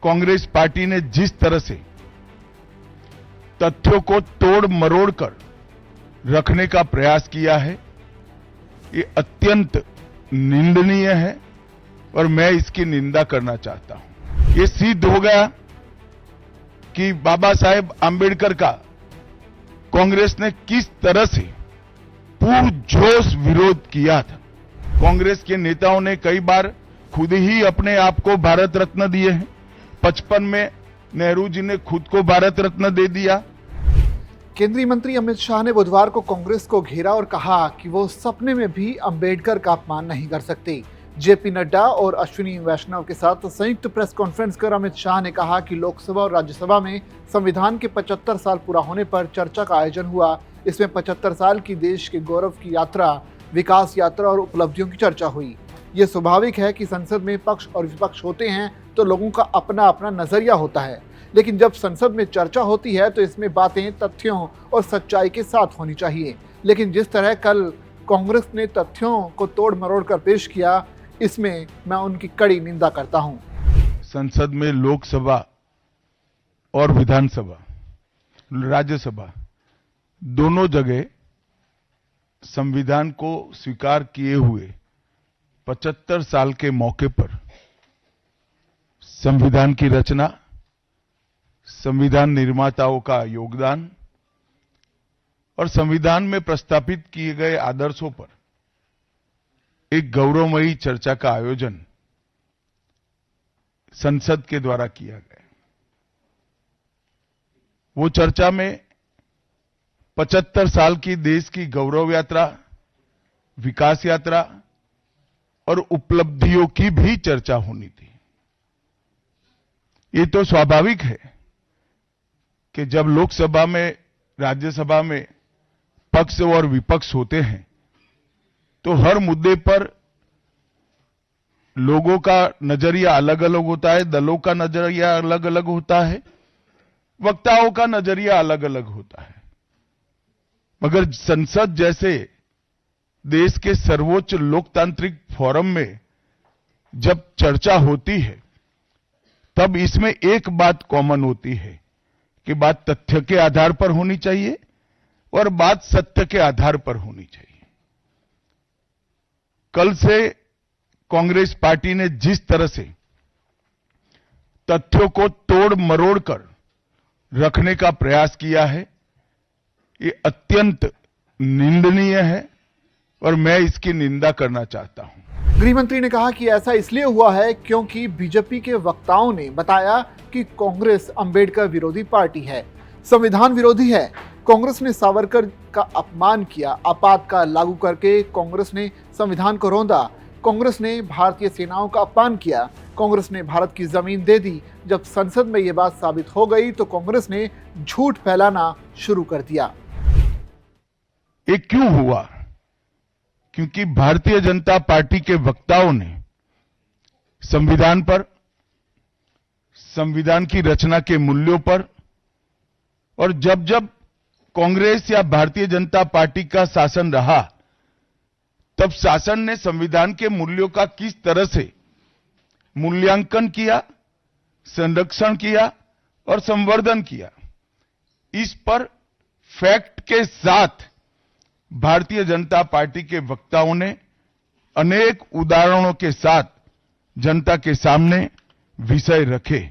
Congress party ने जिस तरह से तथ्यों को तोड़ मरोड़ कर रखने का प्रयास किया है, ये अत्यंत निंदनीय है और मैं इसकी निंदा करना चाहता हूं। ये सिद्ध हो गया कि बाबा साहेब आंबेडकर का कांग्रेस ने किस तरह से पुरजोश विरोध किया था। कांग्रेस के नेताओं ने कई बार खुद ही अपने आप को भारत रत्न दिए हैं। 55 में नेहरू जी ने खुद को भारत रत्न दे दिया। केंद्रीय मंत्री अमित शाह ने बुधवार को कांग्रेस को घेरा और कहा कि वो सपने में भी अंबेडकर का अपमान नहीं कर सकते। जेपी नड्डा और अश्विनी वैष्णव के साथ संयुक्त प्रेस कॉन्फ्रेंस कर अमित शाह ने कहा कि लोकसभा और राज्यसभा में संविधान के 75 साल पूरा होने पर चर्चा का आयोजन हुआ। इसमें 75 साल की देश के गौरव की यात्रा, विकास यात्रा और उपलब्धियों की चर्चा हुई। ये स्वाभाविक है कि संसद में पक्ष और विपक्ष होते हैं तो लोगों का अपना अपना नजरिया होता है, लेकिन जब संसद में चर्चा होती है तो इसमें बातें तथ्यों और सच्चाई के साथ होनी चाहिए। लेकिन जिस तरह कल कांग्रेस ने तथ्यों को तोड़ मरोड़ कर पेश किया, इसमें मैं उनकी कड़ी निंदा करता हूं। संसद में लोकसभा और विधानसभा, राज्यसभा दोनों जगह संविधान को स्वीकार किए हुए 75 साल के मौके पर संविधान की रचना, संविधान निर्माताओं का योगदान और संविधान में प्रस्तावित किए गए आदर्शों पर एक गौरवमयी चर्चा का आयोजन संसद के द्वारा किया गया। वो चर्चा में 75 साल की देश की गौरव यात्रा, विकास यात्रा और उपलब्धियों की भी चर्चा होनी थी। ये तो स्वाभाविक है कि जब लोकसभा में, राज्यसभा में पक्ष और विपक्ष होते हैं तो हर मुद्दे पर लोगों का नजरिया अलग अलग होता है, दलों का नजरिया अलग अलग होता है, वक्ताओं का नजरिया अलग अलग होता है। मगर संसद जैसे देश के सर्वोच्च लोकतांत्रिक फोरम में जब चर्चा होती है तब इसमें एक बात कॉमन होती है कि बात तथ्य के आधार पर होनी चाहिए और बात सत्य के आधार पर होनी चाहिए। कल से कांग्रेस पार्टी ने जिस तरह से तथ्यों को तोड़ मरोड़ कर रखने का प्रयास किया है, ये अत्यंत निंदनीय है और मैं इसकी निंदा करना चाहता हूं। गृह मंत्री ने कहा कि ऐसा इसलिए हुआ है क्योंकि बीजेपी के वक्ताओं ने बताया कि कांग्रेस अंबेडकर विरोधी पार्टी है, संविधान विरोधी है। कांग्रेस ने सावरकर का अपमान किया, आपातकाल लागू करके कांग्रेस ने संविधान को रौंदा। कांग्रेस ने भारतीय सेनाओं का अपमान किया, कांग्रेस ने भारत की जमीन दे दी। जब संसद में यह बात साबित हो गई तो कांग्रेस ने झूठ फैलाना शुरू कर दिया। ये क्यों हुआ? क्योंकि भारतीय जनता पार्टी के वक्ताओं ने संविधान पर, संविधान की रचना के मूल्यों पर और जब जब कांग्रेस या भारतीय जनता पार्टी का शासन रहा तब शासन ने संविधान के मूल्यों का किस तरह से मूल्यांकन किया, संरक्षण किया और संवर्धन किया, इस पर फैक्ट के साथ भारतीय जनता पार्टी के वक्ताओं ने अनेक उदाहरणों के साथ जनता के सामने विषय रखे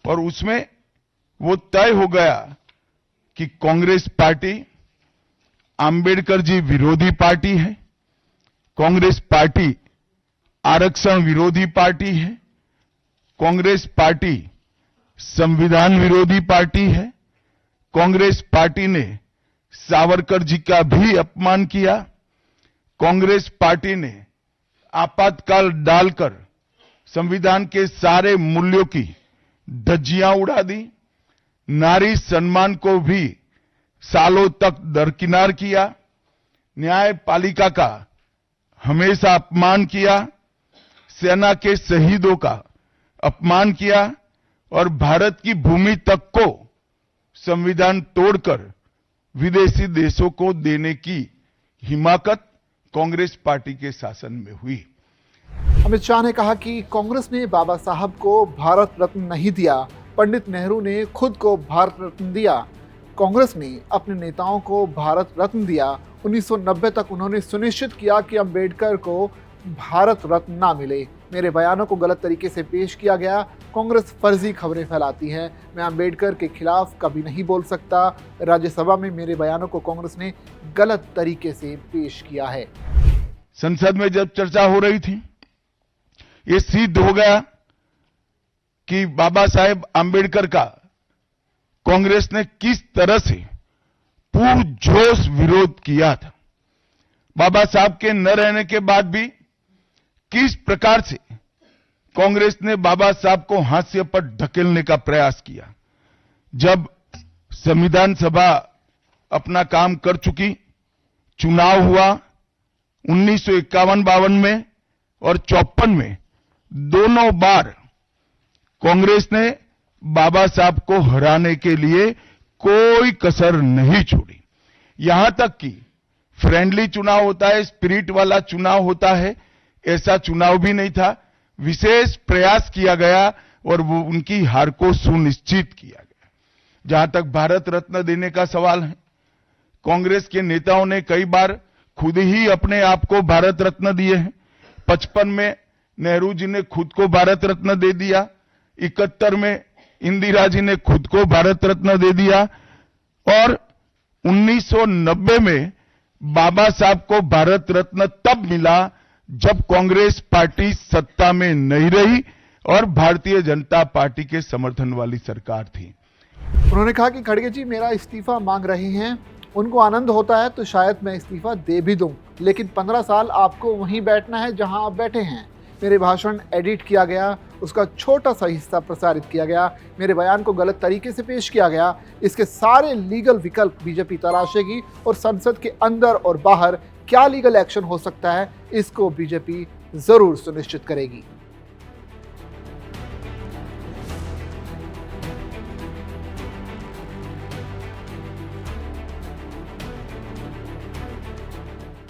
और उसमें वो तय हो गया कि कांग्रेस पार्टी आंबेडकर जी विरोधी पार्टी है, कांग्रेस पार्टी आरक्षण विरोधी पार्टी है, कांग्रेस पार्टी संविधान विरोधी पार्टी है, कांग्रेस पार्टी ने सावरकर जी का भी अपमान किया, कांग्रेस पार्टी ने आपातकाल डालकर संविधान के सारे मूल्यों की धज्जियां उड़ा दी, नारी सम्मान को भी सालों तक दरकिनार किया, न्यायपालिका का हमेशा अपमान किया, सेना के शहीदों का अपमान किया और भारत की भूमि तक को संविधान तोड़कर विदेशी देशों को देने की हिमाकत कांग्रेस पार्टी के शासन में हुई। अमित शाह ने कहा कि कांग्रेस ने बाबा साहब को भारत रत्न नहीं दिया, पंडित नेहरू ने खुद को भारत रत्न दिया। कांग्रेस ने अपने नेताओं को भारत रत्न दिया। 1990 तक उन्होंने सुनिश्चित किया कि अंबेडकर को भारत रत्न ना मिले। मेरे बयानों को गलत तरीके से पेश किया गया। कांग्रेस फर्जी खबरें फैलाती है। मैं अंबेडकर के खिलाफ कभी नहीं बोल सकता। राज्यसभा में मेरे बयानों को कांग्रेस ने गलत तरीके से पेश किया है। संसद में जब चर्चा हो रही थी, ये सिद्ध हो गया कि बाबा साहेब आंबेडकर का कांग्रेस ने किस तरह से पुरजोश विरोध किया था। बाबा साहब के न रहने के बाद भी किस प्रकार से कांग्रेस ने बाबा साहब को हाशिए पर ढकेलने का प्रयास किया। जब संविधान सभा अपना काम कर चुकी, चुनाव हुआ 1951-52 में और 54 में, दोनों बार कांग्रेस ने बाबा साहब को हराने के लिए कोई कसर नहीं छोड़ी। यहां तक कि फ्रेंडली चुनाव होता है, स्पिरिट वाला चुनाव होता है, ऐसा चुनाव भी नहीं था। विशेष प्रयास किया गया और वो उनकी हार को सुनिश्चित किया गया। जहां तक भारत रत्न देने का सवाल है, कांग्रेस के नेताओं ने कई बार खुद ही अपने आप को भारत रत्न दिए हैं। 55 में नेहरू जी ने खुद को भारत रत्न दे दिया, 71 में इंदिरा जी ने खुद को भारत रत्न दे दिया और 1990 में बाबा साहब को भारत रत्न तब मिला जब कांग्रेस पार्टी सत्ता में नहीं रही और भारतीय जनता पार्टी के समर्थन वाली सरकार थी। उन्होंने कहा कि खड़गे जी मेरा इस्तीफा मांग रहे हैं, उनको आनंद होता है तो शायद मैं इस्तीफा दे भी दूं, लेकिन 15 साल आपको वहीं बैठना है जहां आप बैठे हैं। मेरे भाषण एडिट किया गया, उसका छोटा सा हिस्सा प्रसारित किया गया, मेरे बयान को गलत तरीके से पेश किया गया। इसके सारे लीगल विकल्प बीजेपी तलाशेगी और संसद के अंदर और बाहर क्या लीगल एक्शन हो सकता है, इसको बीजेपी जरूर सुनिश्चित करेगी।